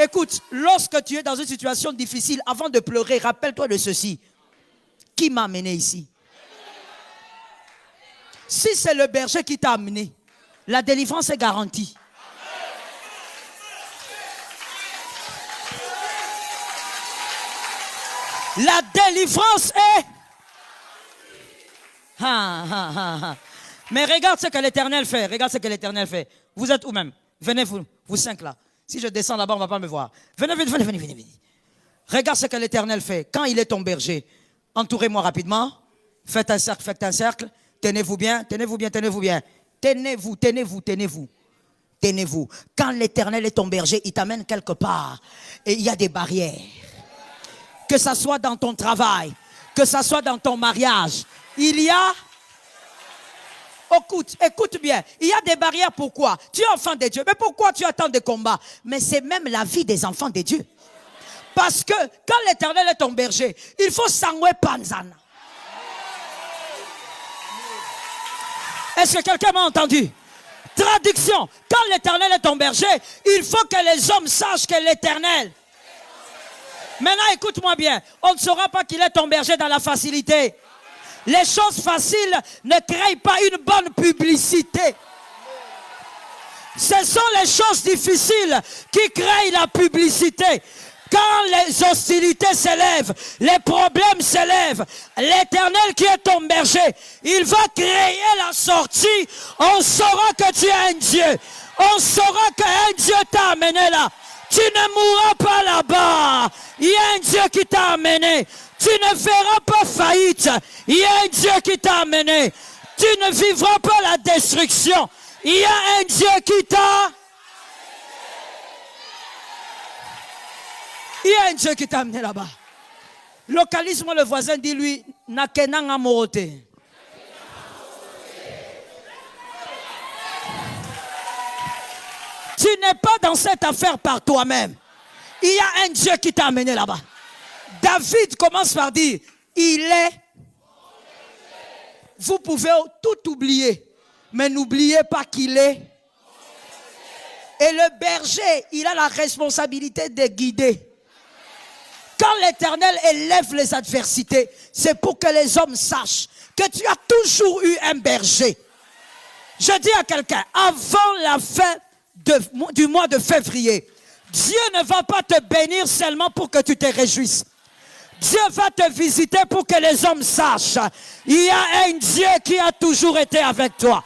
Écoute, lorsque tu es dans une situation difficile, avant de pleurer, rappelle-toi de ceci. Qui m'a amené ici? Si c'est le berger qui t'a amené, la délivrance est garantie. La délivrance est... Mais regarde ce que l'Éternel fait. Regarde ce que l'Éternel fait. Vous êtes où même? Venez vous 5 là. Si je descends là-bas, on ne va pas me voir. Venez. Regarde ce que l'Éternel fait. Quand il est ton berger, entourez-moi rapidement. Faites un cercle. Tenez-vous bien. Tenez-vous. Quand l'Éternel est ton berger, il t'amène quelque part. Et il y a des barrières. Que ça soit dans ton travail, que ça soit dans ton mariage. Il y a... Écoute bien. Il y a des barrières. Pourquoi? Tu es enfant de Dieu. Mais pourquoi tu attends des combats? Mais c'est même la vie des enfants de Dieu. Parce que quand l'Éternel est ton berger, il faut sangwe panzana. Est-ce que quelqu'un m'a entendu? Traduction. Quand l'Éternel est ton berger, il faut que les hommes sachent que l'Éternel... Maintenant, écoute-moi bien. On ne saura pas qu'il est ton berger dans la facilité. Les choses faciles ne créent pas une bonne publicité. Ce sont les choses difficiles qui créent la publicité. Quand les hostilités s'élèvent, les problèmes s'élèvent, l'Éternel qui est ton berger, il va créer la sortie. On saura que tu es un Dieu. On saura qu'un Dieu t'a amené là. Tu ne mourras pas là-bas. Il y a un Dieu qui t'a amené. Tu ne feras pas faillite. Il y a un Dieu qui t'a amené. Tu ne vivras pas la destruction. Il y a un Dieu qui t'a... Il y a un Dieu qui t'a amené là-bas. Localise-moi le voisin, dis-lui, Nakenanga Morote. Tu n'es pas dans cette affaire par toi-même. Il y a un Dieu qui t'a amené là-bas. David commence par dire, il est... Vous pouvez tout oublier, mais n'oubliez pas qu'il est... Et le berger, il a la responsabilité de guider. Quand l'Éternel élève les adversités, c'est pour que les hommes sachent que tu as toujours eu un berger. Je dis à quelqu'un, avant la fin du mois de février, Dieu ne va pas te bénir seulement pour que tu te réjouisses. Dieu va te visiter pour que les hommes sachent. Il y a un Dieu qui a toujours été avec toi.